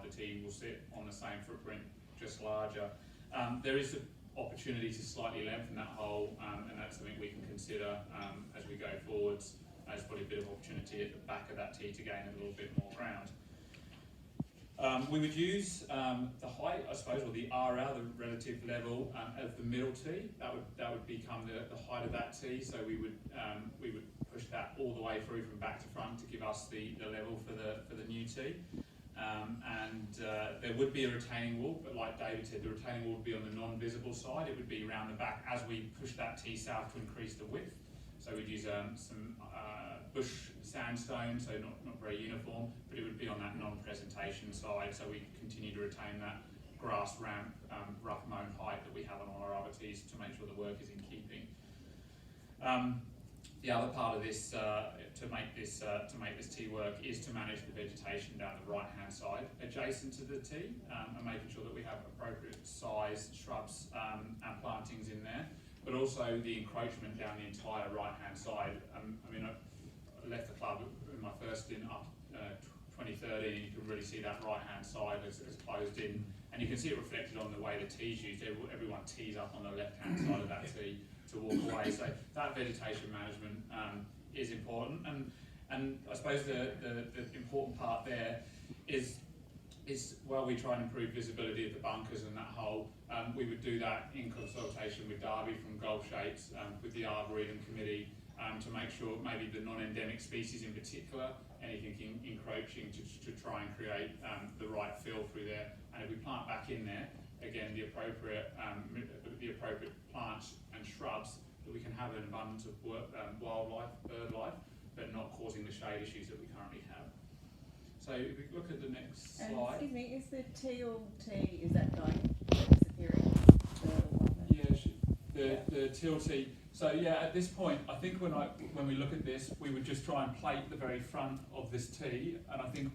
not, the tee will sit on the same footprint, just larger. There is an opportunity to slightly lengthen that hole, and that's something we can consider as we go forwards. There's probably a bit of opportunity at the back of that tee to gain a little bit more ground. We would use the height, I suppose, or the RL, the relative level of the middle tee. That would become the height of that tee. So we would push that all the way through from back to front to give us the level for the new tee. There would be a retaining wall, but like David said, the retaining wall would be on the non-visible side. It would be around the back as we push that tee south to increase the width. So we'd use some bush sandstone, so not very uniform, but it would be on that non-presentation side, so we continue to retain that grass ramp, rough mown height that we have on all our other tees to make sure the work is in keeping. The other part of this, to make this tee work, is to manage the vegetation down the right-hand side adjacent to the tee, and making sure that we have appropriate size shrubs and plantings in there, but also the encroachment down the entire right-hand side. I left the club in my first stint up 2013, and you can really see that right-hand side as closed in, and you can see it reflected on the way the tee's used. Everyone tees up on the left-hand side of that tee to walk away. So that vegetation management is important, and I suppose the important part there is while we try and improve visibility of the bunkers and that hole, we would do that in consultation with Darby from Golf Shapes, with the Arboretum Committee, to make sure maybe the non-endemic species in particular, anything encroaching to try and create the right fill through there. And if we plant back in there, again, the appropriate plants and shrubs, that we can have an abundance of wildlife, bird life, but not causing the shade issues that we currently have. So if we look at the next slide. Excuse me, is the teal tee, is that disappearing? The teal tee. So yeah, at this point, I think when we look at this, we would just try and plate the very front of this tee, and I think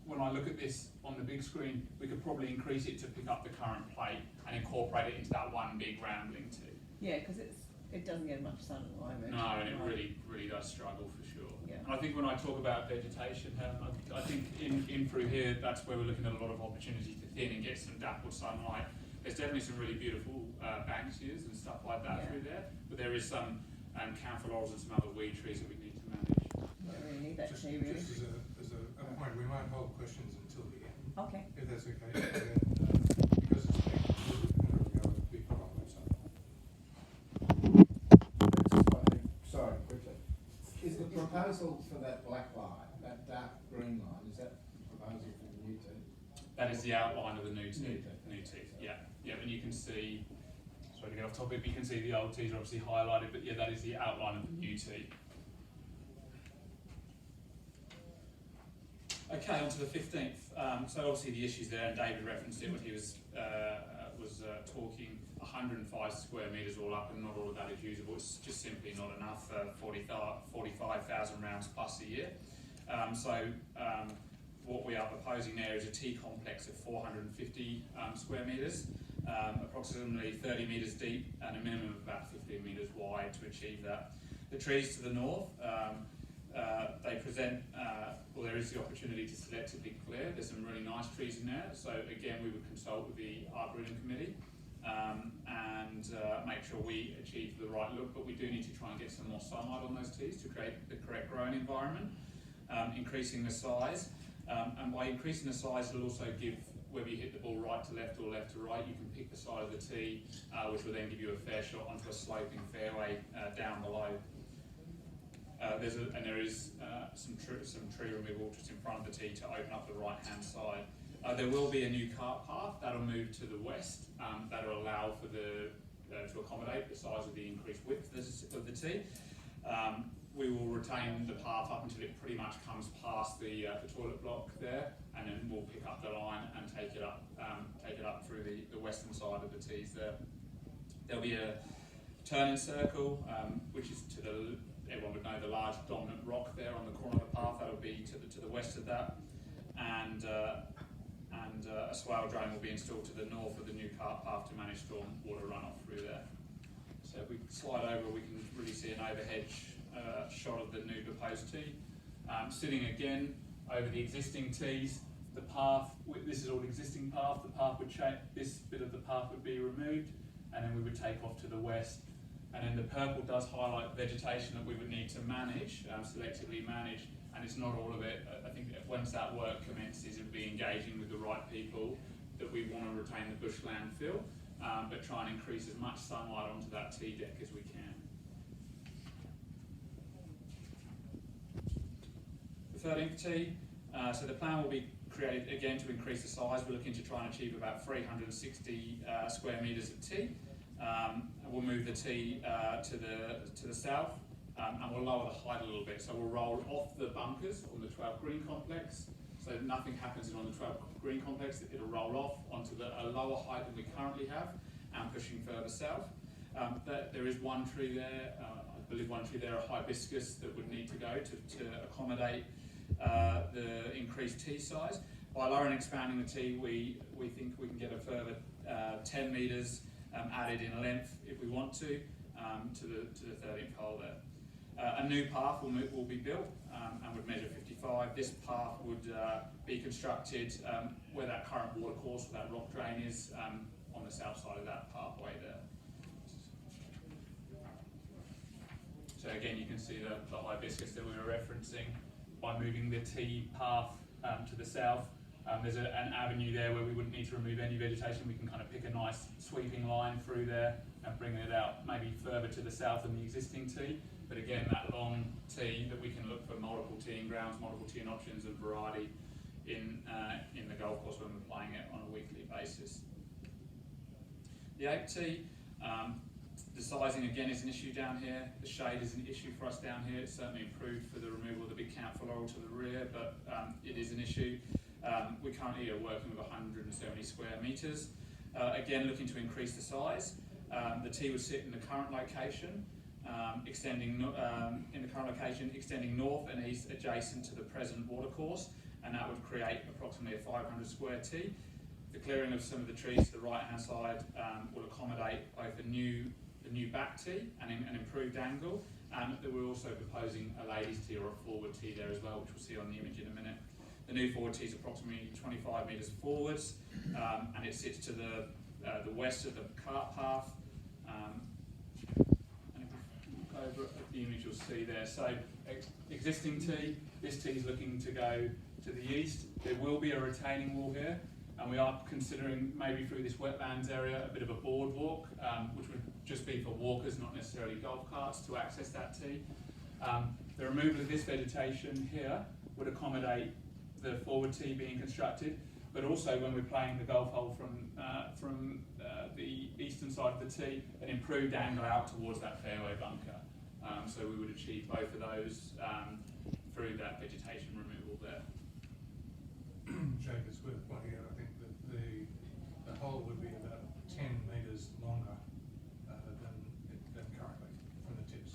when I look at this on the big screen, we could probably increase it to pick up the current plate and incorporate it into that one big rambling tee. Yeah, because it doesn't get much sun at the moment. No, and it really does struggle for sure. Yeah. And I think when I talk about vegetation, I think in through here, that's where we're looking at a lot of opportunity to thin and get some dappled sunlight. There's definitely some really beautiful banksias and stuff like that through there, but there is some canthalols and some other weed trees that we need to manage. We don't really need that tree, really. Just as a point, we might hold questions until the end. Okay. If that's okay. Because it's been a big problem. Sorry, quickly. Is the proposal for that black line, that dark green line, is that the proposal for the new tee? That is the outline of the new tee. Yeah, and you can see, sorry to get off topic, but you can see the old tees are obviously highlighted, but yeah, that is the outline of the new tee. Okay, on to the 15th. So obviously the issues there, and David referenced it when he was talking, 105 square metres all up, and not all of that is usable. It's just simply not enough for 45,000 rounds plus a year. What we are proposing there is a tee complex of 450 square metres, approximately 30 metres deep, and a minimum of about 15 metres wide to achieve that. The trees to the north, they present, there is the opportunity to selectively clear. There's some really nice trees in there, so again we would consult with the Arboretum Committee and make sure we achieve the right look, but we do need to try and get some more sunlight on those tees to create the correct growing environment. Increasing the size, and by increasing the size it'll also give, whether you hit the ball right to left or left to right, you can pick the side of the tee, which will then give you a fair shot onto a sloping fairway down below. There is some tree removal just in front of the tee to open up the right hand side. There will be a new cart path that'll move to the west, that'll allow for to accommodate the size of the increased width of the tee. We will retain the path up until it pretty much comes past the toilet block there, and then we'll pick up the line and take it up through the western side of the tees there. There'll be a turning circle, which is everyone would know the large dominant rock there on the corner of the path. That'll be to the west of that, and a swale drain will be installed to the north of the new cart path to manage storm water runoff through there. So if we slide over, we can really see an overhead shot of the new proposed tee. Sitting again over the existing tees, The path, this is all existing path, the path would change, this bit of the path would be removed, and then we would take off to the west. And then the purple does highlight vegetation that we would need to manage, selectively manage, and it's not all of it. I think that once that work commences, it would be engaging with the right people, that we want to retain the bushland feel, but try and increase as much sunlight onto that T deck as we can. The 13th tee, so the plan will be created again to increase the size. We're looking to try and achieve about 360 square metres of tee. We'll move the tee to the south, and we'll lower the height a little bit. So we'll roll off the bunkers on the 12 green complex, so nothing happens on the 12 green complex. It'll roll off onto a lower height than we currently have, and pushing further south. There is one tree there, I believe one tree there, a hibiscus, that would need to go to accommodate the increased tee size. By lowering and expanding the tee, we think we can get a further 10 metres added in length if we want to the 13th hole there. A new path will be built and would measure 55. This path would be constructed where that current water course, where that rock drain is, on the south side of that pathway there. So again, you can see the hibiscus that we were referencing. By moving the T path to the south, there's an avenue there where we wouldn't need to remove any vegetation. We can kind of pick a nice sweeping line through there and bring it out maybe further to the south than the existing tee. But again, that long tee that we can look for multiple teeing grounds, multiple teeing options and variety in the golf course when we're playing it on a weekly basis. The 8th tee, the sizing again is an issue down here. The shade is an issue for us down here. It's certainly improved for the removal of the big council laurel to the rear, but it is an issue. We currently are working with 170 square metres. Again, looking to increase the size. The tee would sit in the current location, extending north and east adjacent to the present water course, and that would create approximately a 500 square tee. The clearing of some of the trees to the right-hand side will accommodate both a new back tee and an improved angle, and we're also proposing a ladies tee or a forward tee there as well, which we'll see on the image in a minute. The new forward tee is approximately 25 metres forwards, and it sits to the west of the cart path. And if we look over at the image, you'll see there. So existing tee, this tee is looking to go to the east. There will be a retaining wall here, and we are considering maybe through this wetlands area a bit of a boardwalk, which would just be for walkers, not necessarily golf carts, to access that tee. The removal of this vegetation here would accommodate the forward tee being constructed, but also when we're playing the golf hole from the eastern side of the tee, an improved angle out towards that fairway bunker. So we would achieve both of those through that vegetation removal there. Jake, it's worth pointing out, I think that the hole would be about 10 metres longer than currently from the tips.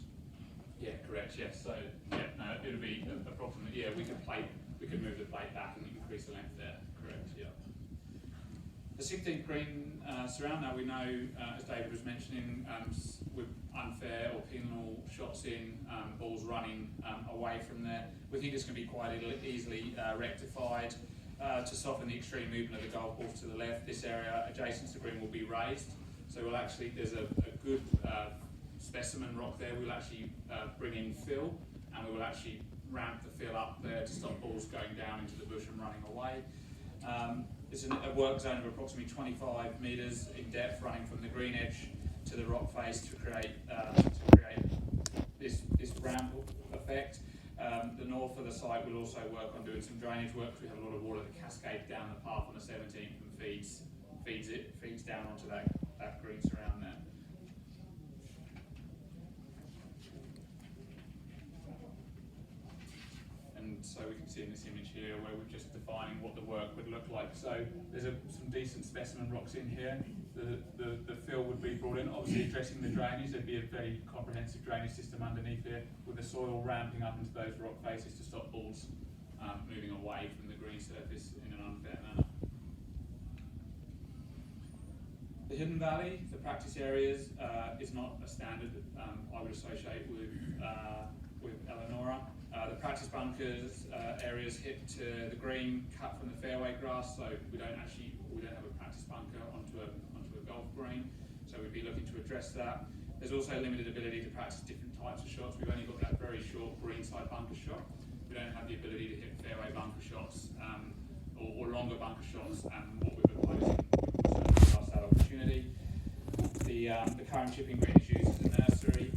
Yeah, correct. Yes. So yeah, no, it would be approximately. Yeah, we could move the plate back and increase the length there. Correct. Yeah. The 16th green surround. Now we know, as David was mentioning, with unfair or penal shots in, balls running away from there, we think it's going to be quite easily rectified. To soften the extreme movement of the golf course to the left, this area adjacent to the green will be raised. So we'll actually, there's a good specimen rock there. We'll actually bring in fill, and we will actually ramp the fill up there to stop balls going down into the bush and running away. It's a work zone of approximately 25 metres in depth, running from the green edge to the rock face to create this ramp effect. The north of the site will also work on doing some drainage work. We have a lot of water that cascades down the path on the 17th and feeds down onto that green surround there. And so we can see in this image here where we're just defining what the work would look like. So there's some decent specimen rocks in here. The fill would be brought in, obviously addressing the drainage. There'd be a very comprehensive drainage system underneath here with the soil ramping up into those rock faces to stop balls moving away from the green surface in an unfair manner. The Hidden Valley, the practice areas, is not a standard I would associate with Elanora. The practice bunkers areas hit to the green, cut from the fairway grass, so we don't have a practice bunker onto a golf green. So we'd be looking to address that. There's also limited ability to practice different types of shots. We've only got that very short greenside bunker shot. We don't have the ability to hit fairway bunker shots or longer bunker shots. And what we're proposing gives us that opportunity. The current chipping green is used as a nursery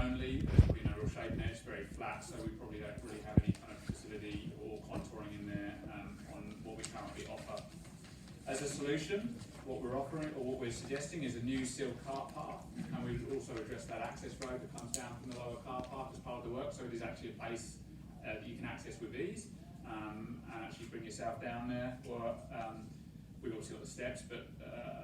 only. There's probably no real shape in there. It's very flat, so we probably don't really have any kind of facility or contouring in there on what we currently offer. As a solution, what we're offering or what we're suggesting is a new sealed car path, and we also address that access road that comes down from the lower car park as part of the work. So it is actually a place that you can access with ease and actually bring yourself down there. Or we've obviously got the steps, but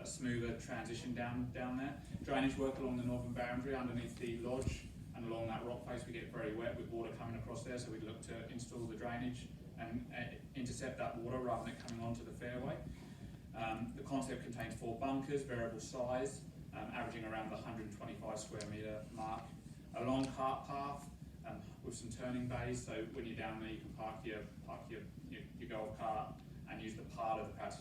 a smoother transition down there. Drainage work along the northern boundary underneath the lodge and along that rock face. We get very wet with water coming across there, so we'd look to install the drainage and intercept that water rather than it coming onto the fairway. The concept contains 4 bunkers, variable size, averaging around the 125 square metre mark. A long cart path with some turning bays, so when you're down there you can park your golf cart and use the part of the practice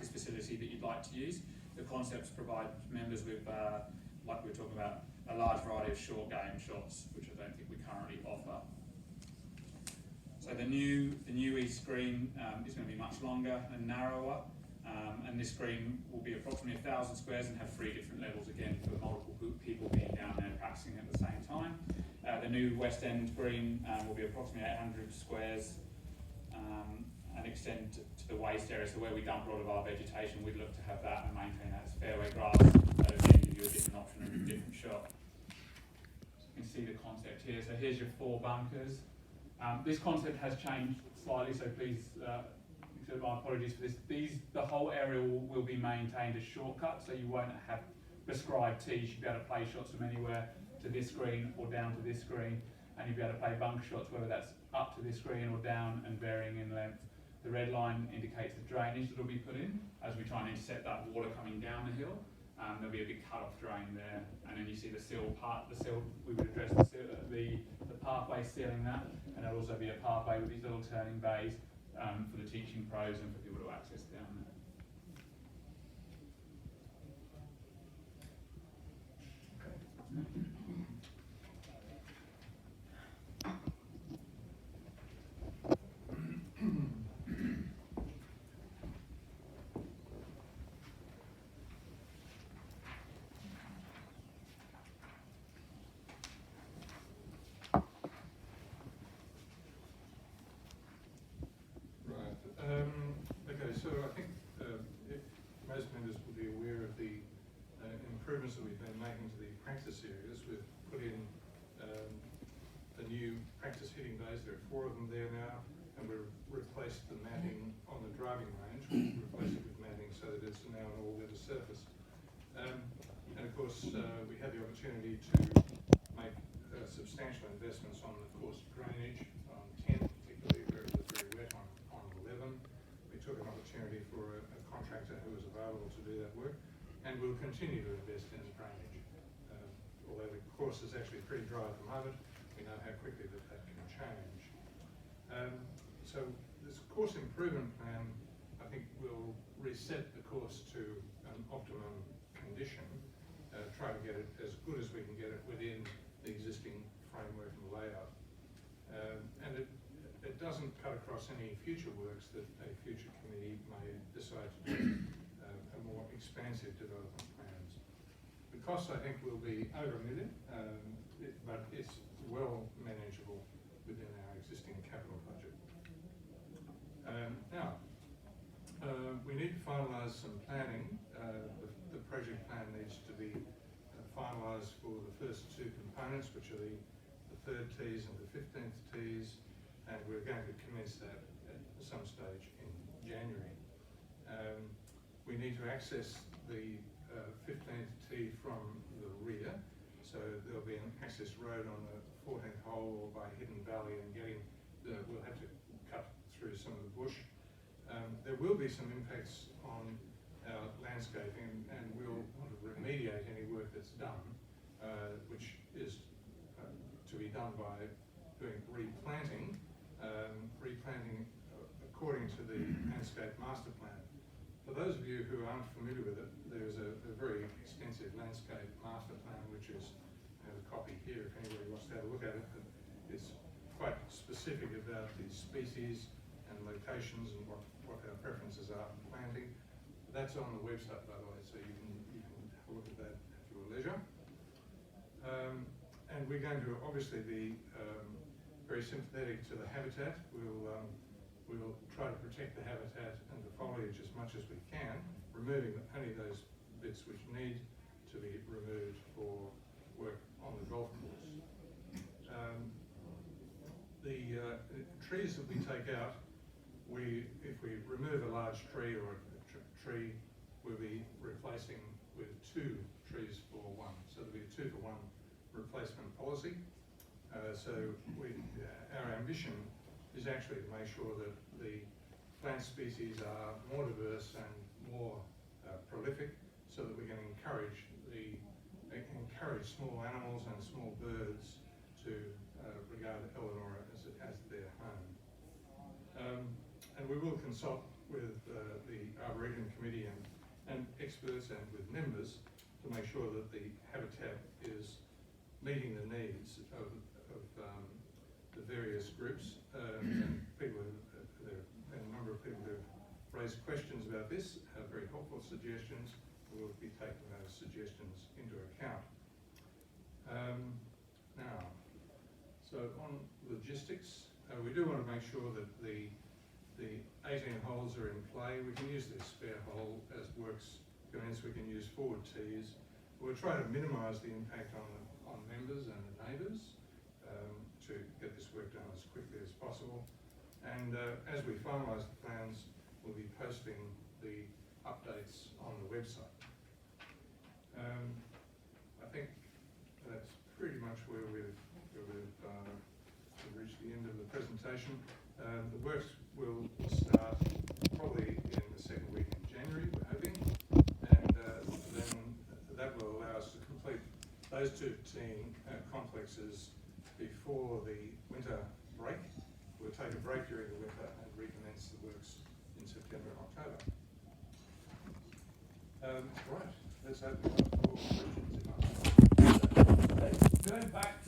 facility that you'd like to use. The concepts provide members with, like we were talking about, a large variety of short game shots, which I don't think we currently offer. So the new East green is going to be much longer and narrower, and this green will be approximately 1,000 squares and have 3 different levels again for multiple people being down there practicing at the same time. The new West End green will be approximately 800 squares and extend to the waste area. So where we dump a lot of our vegetation, we'd look to have that and maintain that as fairway grass. So again, give you a different option and a different shot. So you can see the concept here. So here's your 4 bunkers. This concept has changed slightly, so please accept my apologies for this. The whole area will be maintained as shortcuts, so you won't have prescribed tees. You'll be able to play shots from anywhere to this green or down to this green, and you'll be able to play bunker shots, whether that's up to this green or down and varying in length. The red line indicates the drainage that will be put in as we try and intercept that water coming down the hill. There'll be a big cut-off drain there, and then you see the sill part. We would address the pathway sealing that, and there'll also be a pathway with these little turning bays for the teaching pros and for people to access down there. Okay, so I think most members will be aware of the improvements that we've been making to the practice areas. We've put in the new practice hitting bays. There are 4 of them there now, and we've replaced the matting on the driving range. We've replaced it with matting so that it's now an all-weather surface. And of course, we had the opportunity to make substantial investments on the course drainage on 10, particularly where it was very wet on 11. We took an opportunity for a contractor who was available to do that work, and we'll continue to invest in drainage. Although the course is actually pretty dry at the moment, we know how quickly that can change. So this course improvement plan, I think, will reset the course to an optimum condition, try to get it as good as we can get it within the existing framework and layout. And it doesn't cut across any future works that a future committee may decide to do, a more expansive development plans. The cost, I think, will be over $1 million, but it's well manageable within our existing capital budget. Now, we need to finalise some planning. The project plan needs to be finalised for the first 2 components, which are the 3rd tees and the 15th tees, and we're going to commence that at some stage in January. We need to access the 15th tee from the rear, so there'll be an access road on the 14th hole or by Hidden Valley, and we'll have to cut through some of the bush. There will be some impacts on our landscaping, and we'll want to remediate any work that's done, which is to to be done by doing replanting, replanting according to the landscape master plan. For those of you who aren't familiar with it, there's a very extensive landscape master plan, which is a copy here if anybody wants to have a look at it. It's quite specific about the species and locations and what our preferences are for planting. That's on the website, by the way, so you can have a look at that at your leisure. And we're going to obviously be very sympathetic to the habitat. We'll try to protect the habitat and the foliage as much as we can, removing only those bits which need to be removed for work on the golf course. The trees that we take out, if we remove a large tree or a tree, we'll be replacing with 2 trees for 1. So there'll be a 2-for-1 replacement policy. Our ambition is actually to make sure that the plant species are more diverse and more prolific, so that we can encourage small animals and small birds to regard Elanora as their home. And we will consult with the Arboretum Committee and experts and with members to make sure that the habitat is meeting the needs of the various groups. And people, there have been a number of people who have raised questions about this, very helpful suggestions. We'll be taking those suggestions into account. Now, so on logistics, we do want to make sure that the 18 holes are in play. We can use this spare hole as works commence. We can use forward tees. We'll try to minimise the impact on members and the neighbours to get this work done as quickly as possible. And as we finalise the plans, we'll be posting the updates on the website. I think that's pretty much where we've reached the end of the presentation. The works will start probably in the 2nd week in January, we're hoping, and then that will allow us to complete those 2 complexes before the winter break. We'll take a break during the winter and recommence the works in September and October. Right, let's open it up for questions. Going back to